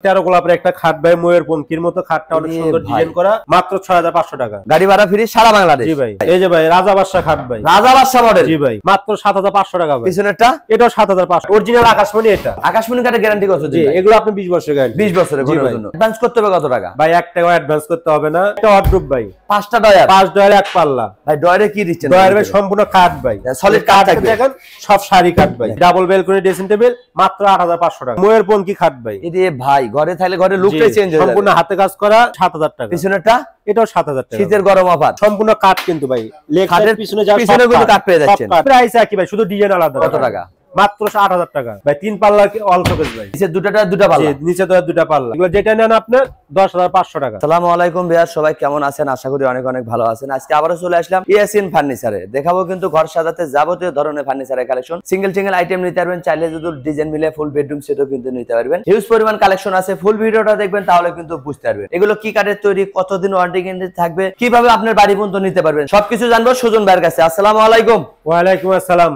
13 গোলাপের একটা খাট ভাই, ময়ূর পঙ্খির মতো খাটটা অনেক সুন্দর ডিজাইন করা, মাত্র 6500 টাকা। গাড়ি ভাড়া ফ্রি সারা বাংলাদেশ। জি ভাই। এই যে ভাই রাজা বাদশা খাট ভাই, রাজা বাদশা মডেল। জি ভাই, মাত্র 7500 টাকা ভাই। পিছনেরটা এটাও 7500। অরিজিনাল আকাশমণি এটা। আকাশমণি কাঠের গ্যারান্টি কত দিন? জি, এগুলো আপনি 20 বছরের গ্যারান্টি। 20 বছরের জন্য। অ্যাডভান্স করতে হবে কত টাকা? ভাই 1 টাকা অ্যাডভান্স করতে হবে না। এটা ওয়ার্ডরোব ভাই, 5টা ডয়ার, 5 ডয়ার এক পাল্লা ভাই। ডয়ারে কি দিচ্ছেন? ডয়ার ভাই সম্পূর্ণ কাঠ ভাই, সলিড কাঠ থাকবে। দেখেন সব শাড়ি কাঠ ভাই। ডাবল বেলকনি ড্রেসিং টেবিল মাত্র 8500 টাকা। ময়ূর পঙ্খি খাট ভাই। এই ভাই ঘরে থাকলে ঘরে লুকটাই চেঞ্জ হয়ে যাবে। সম্পূর্ণ হাতে কাজ করা, 7000 টাকা। পিছনেরটা এটাও 7000 টাকা। শীতের গরম অফার, সম্পূর্ণ কাঠ কিন্তু ভাই। খাটের পিছনে যা পিছনে কিন্তু কাঠ পেয়ে যাচ্ছেন। প্রাইস একই ভাই, শুধু ডিজাইন আলাদা। কত টাকা? মাত্র 8000 টাকা ভাই। 3 পাল্লা অল শোকেস ভাই। নিচে দুটা পাল্লা, নিচে দুটা পাল্লা। এগুলো যেটা নেন আপনার 10500 টাকা। আসসালামু আলাইকুম ভিউয়ার, সবাই কেমন আছেন? আশা করি অনেক অনেক ভালো আছেন। আজকে আবারো চলে আসলাম ইয়াসিন ফার্নিচারে। দেখাবো কিন্তু ঘর সাজাতে যাবতীয় ধরনের ফার্নিচারের কালেকশন। সিঙ্গেল আইটেম নিতে পারবেন, চাইলে যদি ডিজাইন মিলে ফুল বেডরুম সেটও কিন্তু নিতে পারবেন। হিউজ পরিমাণ কালেকশন আছে। ফুল ভিডিওটা দেখবেন তাহলে কিন্তু বুঝতে পারবেন এগুলো কি কাঠের তৈরি, কতদিন ওয়ারেন্টি গ্যারান্টি থাকবে, কিভাবে আপনার বাড়ি পর্যন্ত নিতে পারবেন, সবকিছু জানবো সুজন ভাইয়ের কাছে। আসসালামু আলাইকুম। ওয়া আলাইকুম আসসালাম।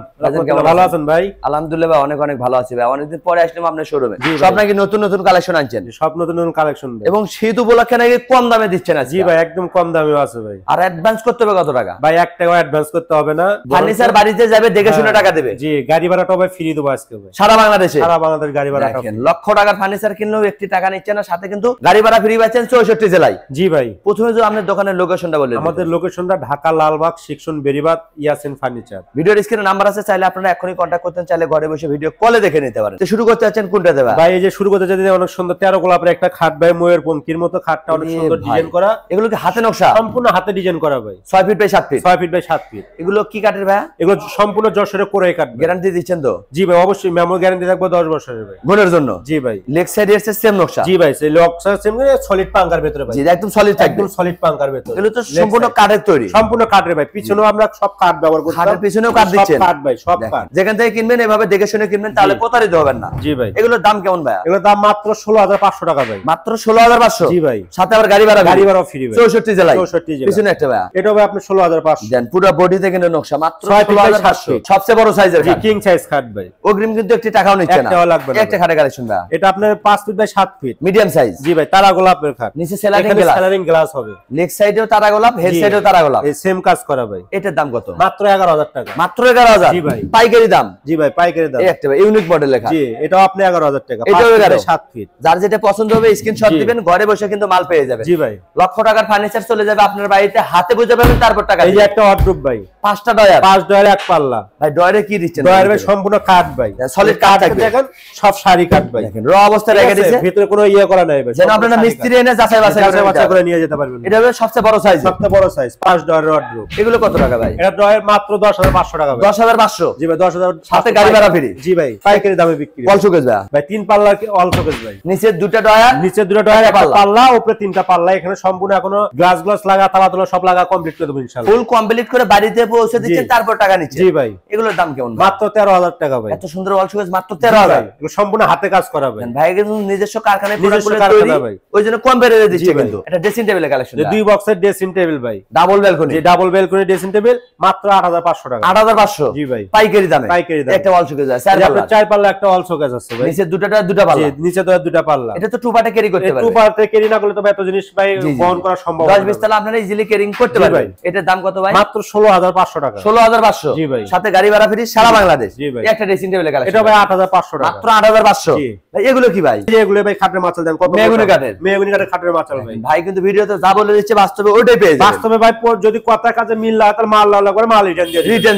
ভালো আছেন ভাই? আলহামদুলিল্লাহ ভাই, অনেক অনেক ভালো আছি ভাই। অনেকদিন পরে আসলাম আপনার শোরুমে। সব নাকি নতুন নতুন কালেকশন আনছেন? সব নতুন নতুন কালেকশন ভাই। এবং শীত উপলক্ষে নাকি কম দামে দিচ্ছেন? জি ভাই, একদম কম দামেও আছে ভাই। আর অ্যাডভান্স করতে হবে কত টাকা? ভাই 1 টাকা অ্যাডভান্স করতে হবে না। ফার্নিচার বাড়িতে যাবে, দেখে শুনে টাকা দেবে। জি, গাড়ি ভাড়াটা ভাই ফ্রি দেব আজকে ভাই। সারা বাংলাদেশে? সারা বাংলাদেশ গাড়ি ভাড়া। দেখেন লক্ষ টাকার ফার্নিচার কিনলেও একটি টাকা নিচ্ছে না, সাথে কিন্তু গাড়ি ভাড়া ফ্রি পাচ্ছেন 64 জেলায়। জি ভাই। প্রথমে যে আপনার দোকানের লোকেশনটা বলেন। আমাদের লোকেশনটা ঢাকা লালবাগ সেকশন বেরিবাদ, ইয়াসিন ফার্নিচার। ভিডিওর স্ক্রিনে নাম্বার আছে, চাইলে আপনারা এখনই কন্টাক্ট করতেন, চাইলে ঘরে বসে ভিডিও কলে দেখে নিতে পারেন। তো শুরু করতে যাচ্ছেন কোনটা দেবা? ভাই এই যে শুরু করতে যাচ্ছি অনেক সুন্দর 13 গোলাপের একটা খাট ভাই, ময়ূর পঙ্খির মতো খাটটা অনেক সুন্দর ডিজাইন করা। এগুলো কি হাতে নকশা? সম্পূর্ণ হাতে ডিজাইন করা ভাই। 6 feet by 7 feet. 6 feet by 7 feet. এগুলো কি কাঠের ভাই? এগুলো সম্পূর্ণ যশোরের কোরাই কাঠ। গ্যারান্টি দিচ্ছেন তো? জি ভাই, অবশ্যই মেমো গ্যারান্টি থাকবে 10 বছরের ভাই। গুণের জন্য? জি ভাই। লেগ সাইডে এর সেম নকশা? জি ভাই, সেই লকসা সেম সলিড পাঙ্কার ভিতরে ভাই। জি, একদম সলিড থাকবে। একদম সলিড পাঙ্কার ভিতরে। এগুলো তো সম্পূর্ণ কাঠের তৈরি? সম্পূর্ণ কাঠের ভাই। পিছনেও আমরা সব কাঠ ব্যবহার করছি। কাঠের পিছনেও কাঠ দিচ্ছেন? সব কাঠ ভাই, সব কাঠ। যেখান থেকে কিনবেন এভাবে দেখে শুনে কিনবেন, তাহলে প্রতারিত হবেন না। জি ভাই। এগুলোর দাম কেমন ভাই? এগুলোর দাম মাত্র 16500 টাকা ভাই। মাত্র 16500? জি ভাই। সাথে আবার গাড়ি ভাড়া? গাড়ি ভাড়া ফ্রি ভাই। 64 জেলায়? 64 জেলায়। পিছনে একটা ভাই, এটা ভাই আপনি 16500 দেন। পুরো বডিতে কিন্তু নকশা, মাত্র 16500। সবচেয়ে বড় সাইজের জি, কিং সাইজ খাট ভাই। অগ্রিম কিন্তু একটি টাকাও নিচ্ছে না। একটাও লাগবে না। একটা খাটে কালেকশন ভাই। এটা আপনার 5 feet by 7 feet medium size. জি ভাই, তারা গোলাপের খাট। নিচে স্যালারিং গ্লাস হবে। লেগ সাইডেও তারা গোলাপ, হেড সাইডেও তারা গোলাপ। এই সেম কাজ করা ভাই। এটার দাম কত? মাত্র 11000 টাকা। মাত্র 11000? জি ভাই। পাইকারি দাম? জি ভাই, পাইকারি দাম। এই একটা ইউনিক মডেল লেখা। জি, এটাও আপনি 11000 টাকা। এটাও 7 ফিট। যার যেটা পছন্দ হবে স্ক্রিনশট দিবেন, ঘরে বসে কিন্তু মাল পেয়ে যাবেন। জি ভাই। লক্ষ টাকার ফার্নিচার চলে যাবে আপনার বাড়িতে, হাতে বুঝে পাবেন, তারপর টাকা। এই যে একটা ওয়ার্ডরোব ভাই, 5টা ডয়ার, 5 ডয়ার এক পাল্লা। ভাই ডয়ারে কি দিচ্ছেন? ডয়ার ভাই সম্পূর্ণ কাঠ ভাই, সলিড কাঠ থাকবে। দেখেন সব শাড়ি কাঠ ভাই। দেখেন র অবস্থায় রেখে দিয়েছে, ভিতরে কোনো ইয়ে করা নাই ভাই। যেন আপনারা মিস্ত্রি এনে যাচাই বাছাই করে নিয়ে যেতে পারবেন। এটা হবে সবচেয়ে বড় সাইজ? সবচেয়ে বড় সাইজ 5 ডয়ার ওয়ার্ডরোব। এগুলো কত টাকা ভাই? এটা ডয়ার মাত্র 10500 টাকা ভাই। 10500? জি ভাই, 10000 সাথে গাড়ি ভাড়া ফ্রি? জি ভাই, পাইকারি দামে বিক্রি। অল শোকেস ভাই 3 পাল্লা অল শোকেস ভাই। নিচে দুটো ডয়ার, নিচে দুটো ডয়ার, একটা পাল্লা, উপরে 3টা পাল্লা। এখানে সম্পূর্ণ এখনো গ্লাস লাগা, তালা তোলা সব লাগা কমপ্লিট করে দেব ইনশাআল্লাহ। ফুল কমপ্লিট করে বাড়িতে পৌঁছে দিচ্ছেন, তারপর টাকা নিচ্ছে? জি ভাই। এগুলোর দাম কেমন? মাত্র 13000 টাকা ভাই। এত সুন্দর অল শোকেস মাত্র 13000? এগুলো সম্পূর্ণ হাতে কাজ করা ভাই। ভাই কিন্তু নিজস্ব কারখানায় নিজস্ব তৈরি, কারখানা ভাই। ওইজন্য কম বেড়ে দিচ্ছে কিন্তু। এটা ড্রেসিং টেবিলের কালেকশন? যে 2 বক্সের ড্রেসিং টেবিল ভাই, ডাবল ব্যালকনি? যে ডাবল বেলকনি ড্রেসিং টেবিল মাত্র 8500 টাকা। 8500? জি ভাই, পাইকারি দামে? পাইকারি দামে। একটা অল শোকেস আছে, আপনার 4 পাল্লা একটা অল শোকেস আছে ভাই। নিচে দুটো পাল্লা? জি, নিচে দুটো পাল্লা। এটা তো টু পার্টে ক্যারি করতে পারবে। টু পার্টে ক্যারি না করলে তো এত জিনিস ভাই বহন করা সম্ভব না। 10-20 তালা আপনারা ইজিলি ক্যারিং করতে পারবেন। এটার দাম কত ভাই? মাত্র 16500 টাকা। 16500? জি ভাই। সাথে গাড়ি ভাড়া ফ্রি সারা বাংলাদেশ। জি ভাই। একটা ড্রেসিং টেবিলের কালেকশন? এটা ভাই 8500 টাকা। মাত্র 8500? জি ভাই এগুলো কি ভাই? এই যে এগুলো ভাই খাটের মাচাল দেন কত? মেহগনি কাঠের? মেহগনি কাঠের খাটের মাচাল ভাই। ভাই কিন্তু ভিডিওতে যা বলে দিচ্ছে বাস্তবে ওইটাই পেয়ে যাবেন। বাস্তবে ভাই যদি কথা কাজে মিল লাগে তাহলে মাল লাল করে মাল রিটার্ন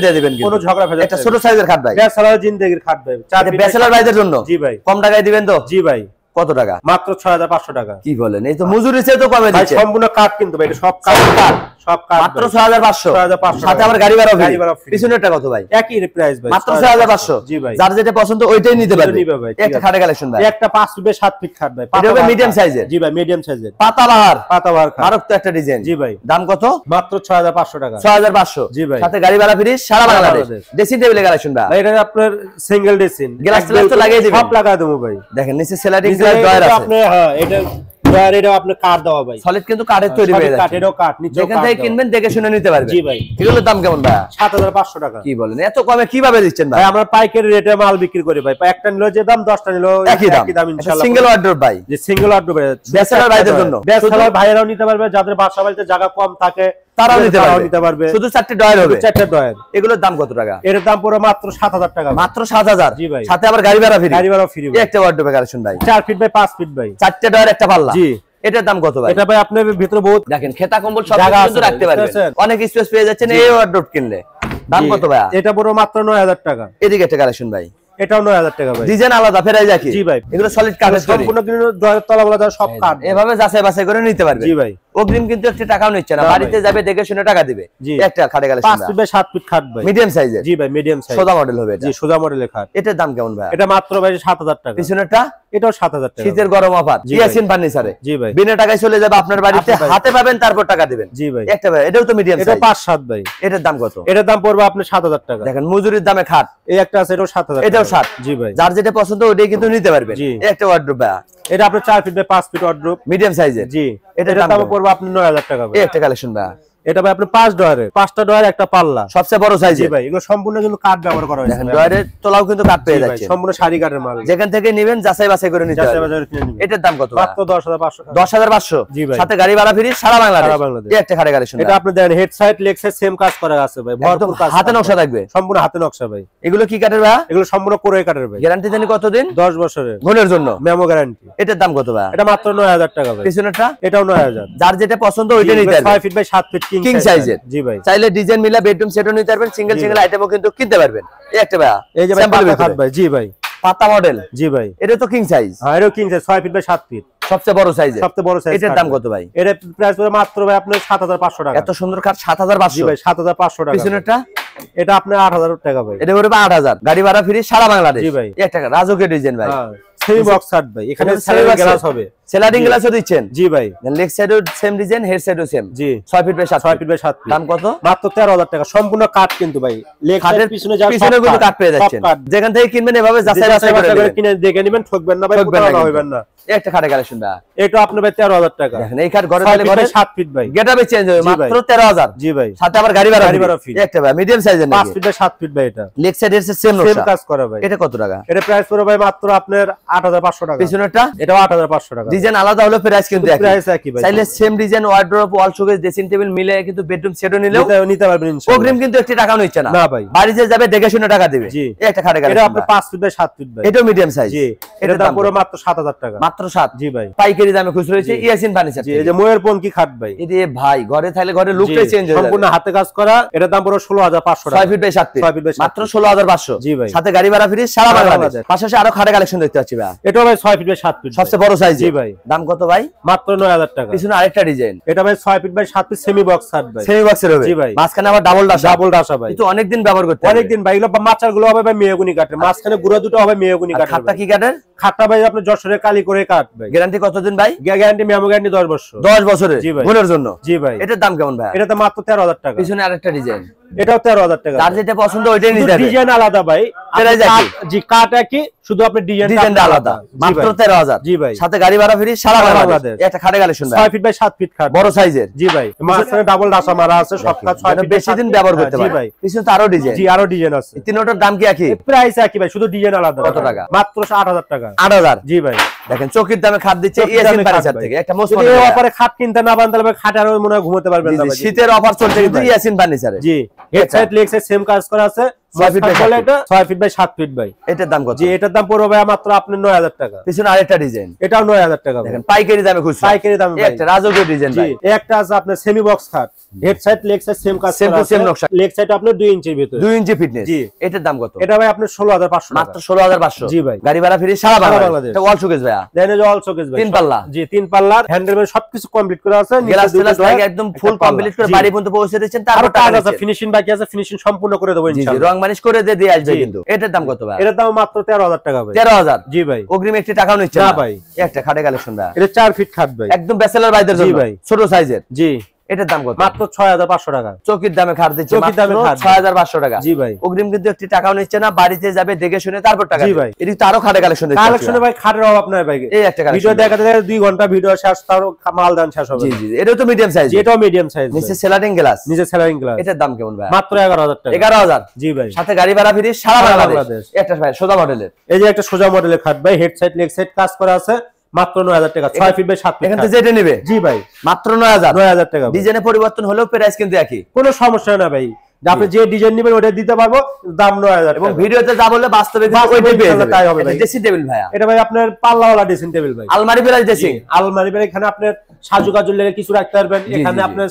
দিয়ে দিবেন। কিন্তু কোনো ঝগড়া ফেলে। একটা ছোট সাইজের খাট ভাই, ব্যাচেলর জিন্দেগির খাট ভাই। ব্যাচেলর ভাইদের জন্য? জি ভাই। কম টাকায় দিবেন তো? জি ভাই। কত টাকা? মাত্র 6500 টাকা। কি বলেন, এই তো মজুরি চেয়ে তো কমে দিচ্ছে। সম্পূর্ণ কাঠ কিন্তু ভাই, এটা সব কাঠ। সব কাঠ মাত্র 6500? 6500 সাথে আবার গাড়ি ভাড়া ফ্রি? পিছনেরটা কত ভাই? একই প্রাইস ভাই, মাত্র 6500? জি ভাই। যার যেটা পছন্দ ওইটাই নিতে পারবে। একটা খাটে কালেকশন ভাই, একটা 5 ফিট 7 ফিট খাট ভাই। এটা হবে মিডিয়াম সাইজের? জি ভাই, মিডিয়াম সাইজের। পাতাবাহার খাট। মারক তো একটা ডিজাইন। জি ভাই। দাম কত? মাত্র 6500 টাকা। 6500? জি ভাই। সাথে গাড়ি ভাড়া ফ্রি সারা বাংলাদেশ। ড্রেসিং টেবিলের কালেকশন ভাই? এটা আপনার সিঙ্গেল ড্রেসিং, গ্লাস তো লাগিয়ে দিবেন? সব লাগায় দেবো ভাই। দেখেন নিচে স্যালারিং ডয়ার আছে। আপনি হ্যাঁ, এটা ডয়ার এটা আপনি কাট দেওয়া ভাই, সলিড কিন্তু কাঠের তৈরি হয়ে যাচ্ছে, কাঠেরও কাট, নিচেও যেখান কাট থেকে দেওয়া। কিনবেন দেখে শুনে নিতে পারবেন। জি ভাই। এগুলোর দাম কেমন ভাই? 7500 টাকা। কি বলেন, এত কমে কিভাবে দিচ্ছেন ভাই? ভাই আমরা পাইকারি রেটে মাল বিক্রি করি ভাই, একটা নিলো যে দাম 10টা নিলো একই দাম ইনশাআল্লাহ। সিঙ্গেল ওয়ার্ডরোব ভাই, যে সিঙ্গেল ওয়ার্ডরোব ব্যাচেলর ভাইদের জন্য, ব্যাচেলর ভাইরাও নিতে পারবে, যাদের বাসা বাড়িতে জায়গা কম থাকে তারাও নিতে পারবে। শুধু 4টি ডয়ার হবে, 4টা ডয়ার। এগুলোর দাম কত টাকা? এর দাম পুরো মাত্র 7000 টাকা। মাত্র 7000? জি ভাই। সাথে আবার গাড়ি ভাড়া ফ্রি? গাড়ি ভাড়া ফ্রি। একটা ওয়ার্ডরোবে কালেকশন ভাই, 4 ফিট বাই 5 ফিট ভাই, 4টে ডয়ার একটা পাল্লা। জি। এটার দাম কত ভাই? এটা ভাই আপনার ভিতরে বহুত দেখেন খেতা কম্বল সব জায়গা কিছু আছে, রাখতে পারবেন, বুঝতেছেন? অনেক স্পেস পেয়ে যাচ্ছেন এই ওয়ার্ডরোব কিনলে। দাম জি। কত ভাই? এটা পুরো মাত্র 9000 টাকা। এদিকে একটা কালেকশন ভাই, এটাও 9000 টাকা ভাই। ডিজাইন আলাদা ফেরাই যায় কি? জি ভাই। এগুলো সলিড কাঠের তৈরি, সম্পূর্ণ কিন্তু ডয়ারের তলাগুলো যা সব কাট। এভাবে যাচাই বাছাই করে নিতে পারবে। জি ভাই। অগ্রিম কিন্তু একটা টাকাও নিচ্ছে না, না বাড়িতে যাবে দেখে শুনে টাকা দিবে। জি। একটা খাটে কালেকশন 5 ফিট বাই 7 ফিট খাট ভাই, মিডিয়াম সাইজের। জি ভাই মিডিয়াম সাইজ, সোজা মডেল হবে এটা। জি সোজা মডেলের খাট। এটার দাম কেমন ভাই? এটা মাত্র ভাই 7000 টাকা। পিছনেরটা এটাও 7000 টাকা। শীতের গরম অফার জি ভাই। ইয়াসিন ফার্নিচারে। জি ভাই। বিনা টাকায় চলে যাবে আপনার বাড়িতে, আপনার বাড়িতে। হাতে পাবেন তারপর টাকা দিবেন। জি ভাই। একটা ভাই, এটাও তো মিডিয়াম এটা সাইজ। 5-7 ভাই। এটার দাম কত? এটার দাম পড়বে আপনার 7000 টাকা। দেখেন মজুরির দামে খাট, এই একটা আছে এটাও 7000 টাকা। এটাও 7। জি ভাই। যার যেটা পছন্দ ওইটাই কিন্তু নিতে পারবেন। জি। এই একটা ওয়ার্ডরোব ভাই, এটা আপনার 4 feet by 5 feet wardrobe, medium সাইজের। জি। এটার এটার দাম দাম পড়বে আপনার 9000 টাকা ভাই। এই একটা কালেকশন ভাই, এটা ভাই আপনার 5 ডয়ারের, 5টা ডয়ার একটা পাল্লা, সবচেয়ে বড় জি সাইজের। ভাই। এগুলো সম্পূর্ণ কিন্তু কাঠ ব্যবহার করা হয়েছে দেখেন ভাই। ডয়ারের তলাও কিন্তু কাঠ পেয়ে জি ভাই, যাচ্ছে, সম্পূর্ণ শাড়ি কাঠের মাল। যেখান থেকে নেবেন যাচাই বাছাই করে নিতে যাচাই পারবেন। বাছাই করে কিনে নিবেন। এটার দাম কত ভাই? মাত্র 10500 টাকা। 10500? জি ভাই। সাথে গাড়ি ভাড়া ফ্রি সারা বাংলাদেশ। সারা বাংলাদেশ। এই একটা খাটে কালেকশন এটা আপনি দেখেন head side leg side same কাজ করা আছে ভাই, একদম ভরপুর কাজ, হাতে নকশা থাকবে, সম্পূর্ণ হাতে নকশা ভাই। এগুলো কি কাঠের ভাই? এগুলো সম্পূর্ণ কোরই কাঠের ভাই। গ্যারান্টি দেন কতদিন? 10 বছরের ঘনের জন্য মেমো গ্যারান্টি। এটার দাম কত ভাই? এটা মাত্র 9000 টাকা ভাই। পিছনেরটা এটাও 9000। যার যেটা পছন্দ ওইটা নিতে 6 পারবেন। Feet by 7 feet king king সাইজের। জি ভাই। চাইলে ডিজাইন মিলা বেডরুম সেটও নিতে পারবেন, সিঙ্গেল সিঙ্গেল আইটেমও কিন্তু কিনতে পারবেন। এই একটা ভাই, এই যে ভাই পাতা খাট ভাই। জি ভাই। পাতা মডেল। জি ভাই। এটা তো কিং সাইজ, হ্যাঁ এটাও king size, 6 feet by 7 feet, সবচেয়ে বড় সাইজের। সবচেয়ে বড় সাইজ। এটার দাম কত ভাই? এর প্রাইস পড়বে মাত্র ভাই আপনার 7500 টাকা। এত সুন্দর কাঠ জি 7500? ভাই 7500 টাকা। পিছনেরটা এটা আপনার 8000 টাকা ভাই। এটা পড়বে 8000, গাড়ি ভাড়া ফ্রি সারা বাংলাদেশ। জি ভাই। এই একটা রাজকীয় ডিজাইন ভাই, হ্যাঁ সেমি বক্স কাট ভাই। এখানে এখানে সেমি semi box গ্লাস হবে, স্লাইডিং গ্লাসও দিচ্ছেন। জি ভাই। লেগ সাইডও সেম ডিজাইন, হেড সাইডও সেম। জি 6 feet by 7 6 feet by 7 feet. দাম কত? মাত্র 13000 টাকা। সম্পূর্ণ কাট কিন্তু ভাই, লেগ খাটের সাইড পিছনে যা পিছনে কিন্তু কাঠ পেয়ে যাচ্ছেন, যেখান থেকে কিনবেন এভাবে যাচাই বাছাই করে নেবেন। কিনে দেখে নেবেন, ঠকবেন না ভাই, ঠকবেন না প্রতারণা কিন্তু। হইবেন না। এই একটা খাটে কালেকশন ভাই, এটা আপনার ভাই 13000 টাকা। দেখেন এই খাট ঘরে 6 থাকলে ফিট ঘরে বাই 7 ফিট ভাই। গেটআপে চেঞ্জ হবে, জি ভাই। মাত্র 13000। জি ভাই। সাথে আবার গাড়ি ভাড়া ফ্রি। এই একটা ভাই মিডিয়াম সাইজের 5 নাকি? ফিট বাই 7 ফিট ভাই। এটা লেগ সাইডের সেম সেম নকশা, কাজ করা ভাই। এটা কত টাকা? এটা প্রাইস পড়বে ভাই মাত্র আপনার 8500 টাকা। পিছনেরটা এটাও 8500 টাকা। ডিজাইন আলাদা হলো, প্রাইস কিন্তু একই। প্রাইস একই ভাই। চাইলে সেম ডিজাইন ওয়ার্ডরোব, ওয়াল শোকেস, ড্রেসিং টেবিল মিলে কিন্তু বেডরুম সেটও নিলেও নিতে পারবেন ইনশাআল্লাহ। অগ্রিম কিন্তু একটি টাকাও নিচ্ছে না। না ভাই। বাড়িতে যাবে দেখে শুনে টাকা দিবে। জি। এই একটা খাটে এটা কালেকশন আপনার 5 ফিট বাই 7 ফিট ভাই। এটাও মিডিয়াম সাইজ। জি। এটার দাম পুরো মাত্র 7000 টাকা। মাত্র 7। জি ভাই। পাইকারি দামে খুচরো হয়েছে ইয়াসিন ফার্নিচার। জি এই যে ময়ের পঙ্কি খাট ভাই। এটি ভাই ঘরে থাকলে ঘরে লুকটাই জি, চেঞ্জ হয়ে যাবে। সম্পূর্ণ হাতে কাজ করা। এটার দাম পুরো 16500 টাকা। 6 feet by 7 feet, 6 feet by 7 মাত্র 16500। জি ভাই। সাথে গাড়ি ভাড়া ফ্রি সারা সারা বাংলাদেশ। বাংলাদেশ। পাশাপাশি আরো খাটে কালেকশন দেখতে পাচ্ছি ভাই, এটাও ভাই 6 ফিট বাই 7 ফিট। সবচেয়ে বড় সাইজ। জি ভাই। দাম কত ভাই? মাত্র 9000 টাকা। পিছনে আরেকটা ডিজাইন, এটা ভাই 6 feet by 7 feet semi box খাট ভাই। সেমি বক্সের হবে। জি ভাই। মাঝখানে আবার ডাবল ডাসা। ডাবল ডাসা ভাই। কিন্তু অনেকদিন ব্যবহার করতে হবে। অনেকদিন ভাই। এগুলো মাচার গুলো হবে ভাই মেহগনি কাঠের, মাঝখানে গুড়া দুটো হবে মেহগনি আর কাঠের। খাটটা কি কাঠের? খাটটা ভাই আপনার যশোরের কালি করে কাঠ ভাই। গ্যারান্টি কতদিন ভাই? গ্যারান্টি মেমো গ্যারান্টি 10 বছর। 10 বছরের জি ভাই। গুণের জন্য। জি ভাই। এটার দাম কেমন ভাই? এটা তো মাত্র 13000 টাকা। পিছনে আরেকটা ডিজাইন, এটাও 13000 টাকা। যার যেটা পছন্দ ওইটাই নিতে হবে। ডিজাইন আলাদা ভাই। প্রাইস একই। জি কাঠ একই, শুধু আপনি ডিজাইনটা আলাদা। মাত্র 13000। জি ভাই। সাথে গাড়ি ভাড়া ফ্রি সারা সারা বাংলাদেশ। বাংলাদেশ। একটা খাটে কালেকশন ভাই, 6 ফিট বাই 7 ফিট খাট বড় সাইজের। জি ভাই। মাঝখানে ডাবল ডাসা মারা আছে, সব কাজ 6 ফিট বেশি দিন ব্যবহার করতে জি পারে। ভাই। পিছনে তো আরো ডিজাইন। জি আরো ডিজাইন আছে। তিনটার দাম কি একই? প্রাইস একই ভাই, শুধু ডিজাইন আলাদা। কত টাকা? মাত্র 8000 টাকা। 8000। জি ভাই। দেখেন চকির দামে খাট দিচ্ছে চকির ইয়াসিন দামে ফার্নিচার খাট থেকে। ভাই। একটা মোস্ট যদি এই অফারে খাট কিনতে না পারেন তাহলে ভাই খাটে আরো মনে হয় ঘুমাতে পারবেন না ভাই। শীতের অফার চলছে কিন্তু ভাই। ইয়াসিন ফার্নিচারে। জি head side leg side same কাজ করা আছে। 6 feet by 7 feet. 6 feet by 7 feet ভাই। এটার দাম কত? জি এটার দাম পড়বে ভাই মাত্র আপনার 9000 টাকা। পিছনে আরেকটা ডিজাইন, এটাও 9000 টাকা ভাই। দেখেন পাইকারি দামে খুচরা। পাইকারি দামে ভাই। একটা রাজকীয় ডিজাইন জি ভাই। একটা আছে আপনার সেমি বক্স খাট, head side leg side same কাজ Same করা to same নকশা। লেগ সাইড আপনার 2 ইঞ্চির ভিতরে। 2 ইঞ্চি ফিটনেস। জি। এটার দাম কত? এটা ভাই আপনার 16500 টাকা। মাত্র 16500। জি ভাই। গাড়ি ভাড়া ফ্রি সারা সারা বাংলাদেশ। বাংলাদেশ। এটা ওয়াল শোকেস ভাইয়া। দেন এই যে অল শোকেস ভাই। 3 পাল্লা। জি 3 পাল্লার হ্যান্ডেল ম্যান সবকিছু কমপ্লিট করা আছে। গ্লাস নিচে গ্লাস দুটো লাগে ডয়ার, একদম একটা ফুল পাল্লা। কমপ্লিট করে জি। বাড়ি পর্যন্ত পৌঁছে দিচ্ছেন, আরো তারপর টাকা কাজ আছে, দিচ্ছেন। ফিনিশিং বাকি আছে, ফিনিশিং সম্পূর্ণ করে দেবো জি জি, ইনশাআল্লাহ। রং মানিশ করে দিয়ে আসবে জি। কিন্তু। এটার দাম কত ভাই? এটার দাম মাত্র 13000 টাকা ভাই। 13000। জি ভাই। অগ্রিম একটি টাকাও নিচ্ছে না না ভাই। একটা খাটে কালেকশন ভাই, এটা 4 ফিট খাট ভাই। একদম ব্যাচেলর ভাইদের জি জন্য ভাই। ছোট সাইজের। জি এটার দাম কত? মাত্র 6500 টাকা। চকির দামে খাট দিচ্ছে, চকির দামে খাট 6500 টাকা। জি ভাই। অগ্রিম কিন্তু একটি টাকাও নিচ্ছে না, বাড়িতে যাবে দেখে শুনে তারপর টাকা। জি ভাই। এদিকে তো আরো খাটে কালেকশন দেখতে কালেকশনে ভাই খাটের অভাব নাই ভাই। এই একটা কালেকশন ভিডিও দেখাতে 2 ঘন্টা ভিডিও শেষ, তার মাল দান শেষ হবে। জি জি, এটাও তো মিডিয়াম সাইজ। এটাও মিডিয়াম সাইজ, নিচে সেলারিং গ্লাস, নিচে সেলারিং গ্লাস। এটার দাম কেমন ভাই? মাত্র 11000 টাকা। 11000। জি ভাই। সাথে গাড়ি ভাড়া ফ্রি সারা সারা বাংলাদেশ। বাংলাদেশ। একটা ভাই সোজা মডেলের, এই যে একটা সোজা মডেলের খাট ভাই, হেড সাইড লেগ সাইড কাজ করা আছে, মাত্র 9000 টাকা। 6 ফিট বাই 7 ফিট। এখান থেকে যেটা নেবে জি ভাই মাত্র 9000 টাকা। ডিজাইনে পরিবর্তন হলেও প্রাইস কিন্তু একই, কোনো সমস্যা না ভাই। আপনি যে ডিজাইন নেবেন ওটা দিতে পারবো, দাম 9000 এবং টাকা। ভিডিওতে যা বললে বাস্তবে কিন্তু ওইটাই পেয়ে যাবেন। তাই হবে ভাই। ড্রেসিং টেবিল ভাইয়া, এটা ভাই আপনার পাল্লাওয়ালা ড্রেসিং টেবিল ভাই, আলমারি প্লাস ড্রেসিং। আলমারি ভাই, এখানে আপনার সাজু কাজুর লেগে কিছু রাখতে পারবেন। এখানে আপনার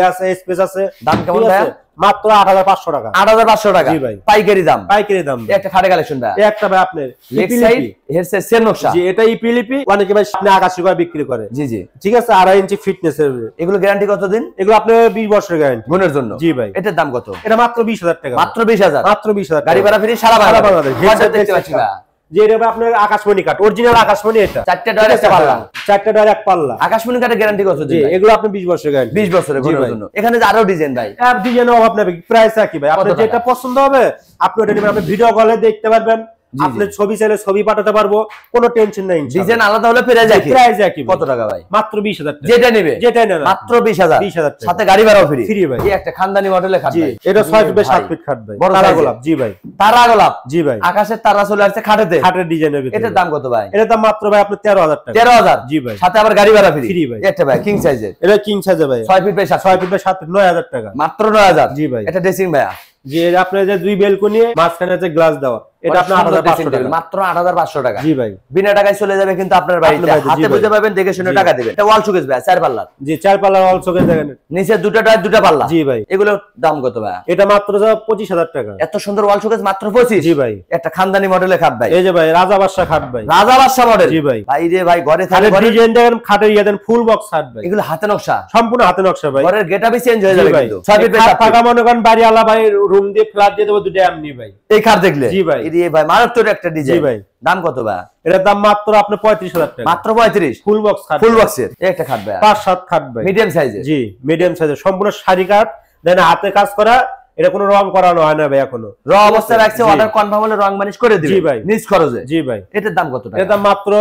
আছে, স্পেস আছে। দাম কেমন ভাইয়া? মাত্র 8500 টাকা। 8500 টাকা জি ভাই। পাইকারি দাম, পাইকারি দাম। একটা খাটে কালেকশন ভাই। একটা ভাই আপনার leg side head side same নকশা। জি, এটা ইপিলিপি, অনেকে ভাই আপনি 81 টাকা বিক্রি করে। জি জি, ঠিক আছে, 2.5 ইঞ্চি ফিটনেস এর। এগুলো গ্যারান্টি কতদিন? এগুলো আপনার 20 বছরের গ্যারান্টি গুণের জন্য। জি ভাই। এটার দাম কত? এটা মাত্র 20000 টাকা। মাত্র 20000। মাত্র 20000 গাড়ি ভাড়া ফ্রি সারা বাংলাদেশ। হেডসেট দেখতে পাচ্ছি না যে এটা ভাই আপনার আকাশমণি কাট, অরিজিনাল আকাশমণি। এটা 4টা ডয়ার একটা পাল্লা, 4টা ডয়ার এক পাল্লা। আকাশমণি কাটের গ্যারান্টি কত জি, দিন? এগুলো আপনি 20 বছরের গ্যারান্টি। 20 বছরের গুণের জন্য। এখানে যে আরো ডিজাইন ভাই, আর ডিজাইনের অভাব নেই, প্রাইস একই ভাই। আপনার যেটা পছন্দ হবে আপনি ওটা নেবেন। আপনি ভিডিও কলে দেখতে পারবেন, আপনি ছবি চাইলে ছবি পাঠাতে পারবো, কোনো টেনশন নাই। ডিজাইন আলাদা হলে প্রাইস একই। প্রাইস একই। কত টাকা ভাই? মাত্র 20000 টাকা। যেটা নেবে যেটাই নেবে মাত্র 20000 টাকা। সাথে গাড়ি ভাড়াও ফ্রি। ফ্রি ভাই। এই একটা খানদানি মডেলের খাট জি, ভাই। এটা 6 ফিট বাই 7 ফিট খাট ভাই, বড় তারা size গোলাপ। জি ভাই। তারা গোলাপ। জি ভাই। আকাশের তারা চলে আসছে খাটেতে, খাটের ডিজাইনের ভিতরে। এটার দাম কত ভাই? এটার দাম মাত্র ভাই আপনার 13000 টাকা। 13000। জি ভাই। সাথে আবার গাড়ি ভাড়া ফ্রি। ফ্রি ভাই। একটা ভাই কিং সাইজের, এটা কিং সাইজে ভাই, 6 feet by 7 6 feet by 7 feet, 9000 টাকা। মাত্র 9000। জি ভাই। এটা ড্রেসিং ভাইয়া, যে আপনার যে দুই বেলকনি, মাঝখানে যে গ্লাস দেওয়া, এটা আপনার 8500 টাকা। মাত্র 8500 টাকা। জি ভাই। বিনা টাকায় চলে যাবে কিন্তু আপনার বাড়িতে, আপনার বাড়িতে, জি হাতে ভাই। বুঝে পাবেন, দেখে শুনে টাকা দিবেন। এটা ওয়াল শোকেস ভাই, 4 পাল্লা। জি, 4 পাল্লার অলসো দেখেন। নিচে দুটো টায়ার দুটো পাল্লা। জি ভাই। এগুলোর দাম কত ভাই? এটা মাত্র 25000 টাকা। এত সুন্দর ওয়াল শোকেস মাত্র 25। জি ভাই। একটা খানদানি মডেলের খাট ভাই। এই যে ভাই রাজা বাদশা খাট ভাই, রাজা বাদশা মডেল। জি ভাই। ভাই রে ভাই, ঘরে থাকে খাটের ঘরে ডিজাইন দেখেন, খাটের ইয়া দেন, ফুল বক্স খাট ভাই, এগুলো হাতে নকশা, সম্পূর্ণ হাতে নকশা ভাই। ঘরের গেটআপই চেঞ্জ হয়ে জি যাবে ভাই। কিন্তু। 6 ফিট বাই 7 টাকা ফিট। মনে করেন বাড়িওয়ালা ভাই রুম দিয়ে ফ্ল্যাট দিয়ে দেবো, দুটো এমনি ভাই। এই খাট দেখলে জি ভাই। এই ভাই মারাত্মক একটা ডিজাইন। জি ভাই। দাম কত ভাই? এটার দাম মাত্র আপনার 35000 টাকা। মাত্র 35। ফুল বক্স খাট, ফুল বক্সের এই একটা খাট ভাই, 5-7 খাট ভাই, মিডিয়াম সাইজের। জি মিডিয়াম সাইজের, সম্পূর্ণ শাড়ি কাঠ দেন, হাতে কাজ করা। এটা কোনো রং করানো হয় না ভাই এখনো, র অবস্থায় রাখছে। জি। অর্ডার কনফার্ম হলে রং মানিশ করে দিবেন। জি ভাই। নিজ খরচে। জি ভাই। এটার দাম কত টাকা? এটার দাম মাত্র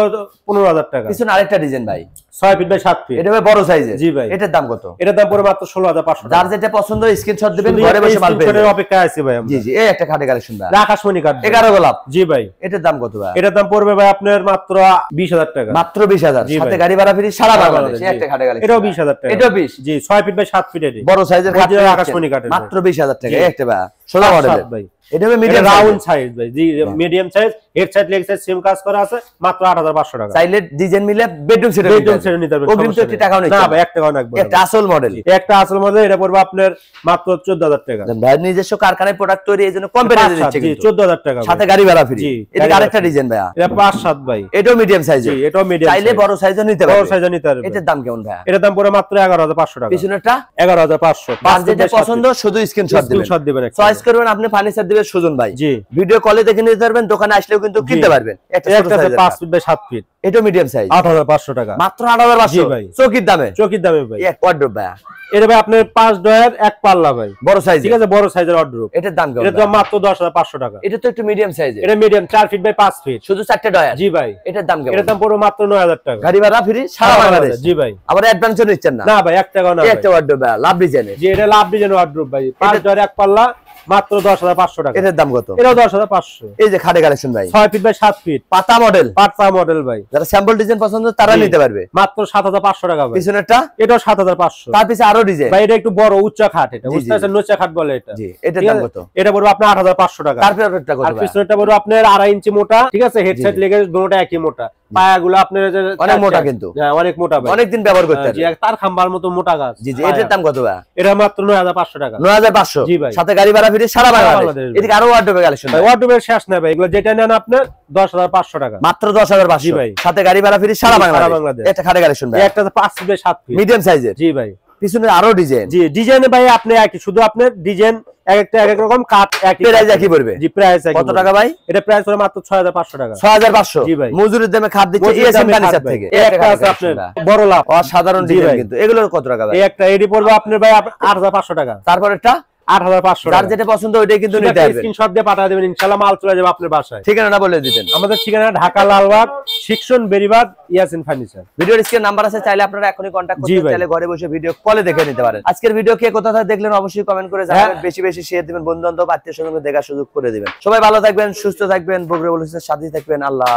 15000 টাকা। পিছনে আরেকটা ডিজাইন ভাই, 6 ফিট বাই 7 ফিট, এটা ভাই বড় সাইজের। জি ভাই। এটার দাম কত? এটার দাম পড়ে মাত্র 16500 যার টাকা। যেটা পছন্দ স্ক্রিনশট দিবেন, শুধু ঘরে বসে এই মাল পেয়ে স্ক্রিনশটের যাবেন। অপেক্ষায় আছি ভাই আমরা। জি জি, এই একটা খাটে কালেকশন ভাই, আকাশমণি কাঠ ভাই। 11 গোলাপ। জি ভাই। এটার দাম কত ভাই? এটার দাম পড়বে ভাই আপনার মাত্র 20000 টাকা। মাত্র 20000 জি সাথে ভাই। গাড়ি ভাড়া ফ্রি সারা বাংলাদেশ। বাংলাদেশ, এই একটা খাটে কালেকশন, এটাও 20000 টাকা। এটাও 20। জি, 6 ফিট বাই 7 ফিট এর বড় সাইজের খাট original পেয়ে আকাশমণি যাচ্ছেন। কাঠের মাত্র 20000 টাকা। জি। এই একটা ভাই সোজা মডেলের ভাই। এটা হবে এটা মিডিয়াম রাউন্ড সাইজ ভাই, জি medium size, head side leg side same কাজ করা আছে, মাত্র 8500 টাকা। চাইলে ডিজাইন মিলে বেডরুম সেট বেডরুম সেট নিতে পারবেন, অগ্রিম তো একটি টাকাও নিচ্ছে না ভাই, 1 টাকাও লাগবে। একটা আসল মডেল। একটা আসল মডেল, এটা পড়বে আপনার মাত্র 14000 টাকা। ভাই নিজস্ব কারখানায় প্রোডাক্ট তৈরি, এইজন্য কম প্রাইসে দিচ্ছে জি, কিন্তু 14000 টাকা ভাই। সাথে গাড়ি ভাড়া ফ্রি। জি, এটা গাড়ি আরেকটা ভাড়া ডিজাইন ভাই, এটা 5-7 ভাই, এটাও মিডিয়াম সাইজের। জি, এটাও মিডিয়াম চাইলে সাইজ, বড় সাইজও নিতে বড় পারবে। সাইজও নিতে পারবে। এটার দাম কেমন ভাই? এটার দাম পড়ে মাত্র 11500 টাকা। পিছনেরটা 11500। যার যেটা পছন্দ শুধু স্ক্রিনশট দিবেন, স্ক্রিনশট দিবেন, চয়েস করবেন। আপনি ফার্নিচার দিবেন সুজন ভাই, জি। ভিডিও কলে দেখে নিতে পারবেন, দোকানে আসলেও কিন্তু কিনতে পারবেন। একটা ছোট একটা সাইজের 5 ফিট বাই 7 ফিট, এটা মিডিয়াম সাইজ, 8500 টাকা। মাত্র 8500। জি ভাই। চকির দামে, চকির দামে ভাই। এক ওয়ার্ডরোব ভাই, এটা ভাই আপনার 5 ডয়ার এক পাল্লা ভাই, বড় সাইজ। ঠিক আছে, বড় সাইজের অর্ডার। এটার দাম কেমন? এটার দাম মাত্র 10500 টাকা। এটা তো একটু মিডিয়াম সাইজের, এটা মিডিয়াম 4 ফিট বাই 5 ফিট, শুধু 4টা ডয়ার। জি ভাই। এটার দাম কেমন? এটার দাম পড়বে মাত্র 9000 টাকা। গাড়ি ভাড়া ফ্রি সারা বাংলাদেশ। জি ভাই। আবার অ্যাডভান্সও নিচ্ছেন না? না ভাই, 1 টাকাও না এই ভাই। একটা ওয়ার্ডরোব ভাই, লাভ ডিজাইনের। জি, এটা লাভ ডিজাইন অর্ডার ভাই, 5 ডয়ার এক পাল্লা, মাত্র 10500 টাকা। এটার দাম কত? এটাও 10500। এই যে খাটে কালেকশন ভাই, 6 ফিট বাই 7 ফিট, পাতা মডেল, পাট্টা মডেল ভাই, যারা স্যাম্পল ডিজাইন পছন্দ তারা জি। নিতে পারবে। মাত্র 7500 টাকা ভাই। পিছনেরটা এটাও 7500। তার পিছে আরো ডিজাইন ভাই এটা একটু বড় উচ্চা খাট, এটা জি, বুঝতে জি। পারছেন, নোচা খাট বলে এটা। জি। এটার ঠিক দাম আছে? কত? এটা পড়বে আপনার 8500 টাকা। কার্পেটটা কত আর ভাই? পিছনেরটা পড়বে আপনার 2.5 ইঞ্চি মোটা, ঠিক আছে, হেডসেট লেগে দুটোটা একই মোটা, পায়াগুলো আপনার অনেক মোটা কিন্তু। হ্যাঁ, অনেক মোটা ভাই, অনেকদিন ব্যবহার করতে জি, পারবে। তার খাম্বার মতো মোটা গাছ। জি জি। এটার দাম কত ভাই? এটা মাত্র 9500 টাকা। 9500। জি ভাই। সাথে গাড়ি ভাড়া ফ্রি সারা বাংলাদেশ। বাংলাদেশ ভাই। এদিকে আরো ওয়ার্ডরোব কালেকশন ভাই ওয়ার্ডরোবের শেষ না ভাই, এগুলো যেটা নেন আপনার 10500 টাকা। মাত্র 10500। জি ভাই। সাথে গাড়ি ভাড়া ফ্রি সারা সারা বাংলাদেশ। বাংলাদেশ। এটা খাটে কালেকশন ভাই, একটা 5 ফিট বাই 7 ফিট, মিডিয়াম সাইজের। জি ভাই। পিছনে আরো ডিজাইন। জি ডিজাইনে ভাই আপনি একই, শুধু আপনার ডিজাইন এক একটা এক এক রকম কাট, একই প্রাইস একই পড়বে। জি প্রাইস একই। কত টাকা ভাই? এটা প্রাইস পড়ে মাত্র 6500 টাকা। 6500। জি ভাই, মজুরির দামে খাট দিচ্ছে এসএম ফার্নিচার থেকে। এই একটা আছে আপনার বড় লাভ, অসাধারণ ডিজাইন কিন্তু। এগুলো কত টাকা ভাই? এই একটা এডি পড়বে আপনার ভাই 8500 টাকা। তারপর একটা 8500 যার টাকা। যেটা পছন্দ ওইটাই কিন্তু নিতে পারবেন। স্ক্রিনশট দিয়ে পাঠিয়ে দেবেন, ইনশাআল্লাহ মাল চলে যাবে আপনার বাসায়। ঠিকানাটা বলে দিতেন। আমাদের ঠিকানা ঢাকা লালবাগ, শিক্ষণ বেরিবাদ, ইয়াসিন ফার্নিচার। ভিডিওর স্ক্রিনে নাম্বার আছে, চাইলে আপনারা এখনই কন্টাক্ট করতে, চাইলে ঘরে বসে ভিডিও কলে দেখে নিতে পারেন। আজকের ভিডিও কে কোথা থেকে দেখলেন অবশ্যই কমেন্ট করে জানাবেন। বেশি বেশি শেয়ার দিবেন, বন্ধু বান্ধব আত্মীয় স্বজনকে দেখার সুযোগ করে দিবেন। সবাই ভালো থাকবেন, সুস্থ থাকবেন, বগুড়া বলুসের সাথে থাকবেন। আল্লাহ।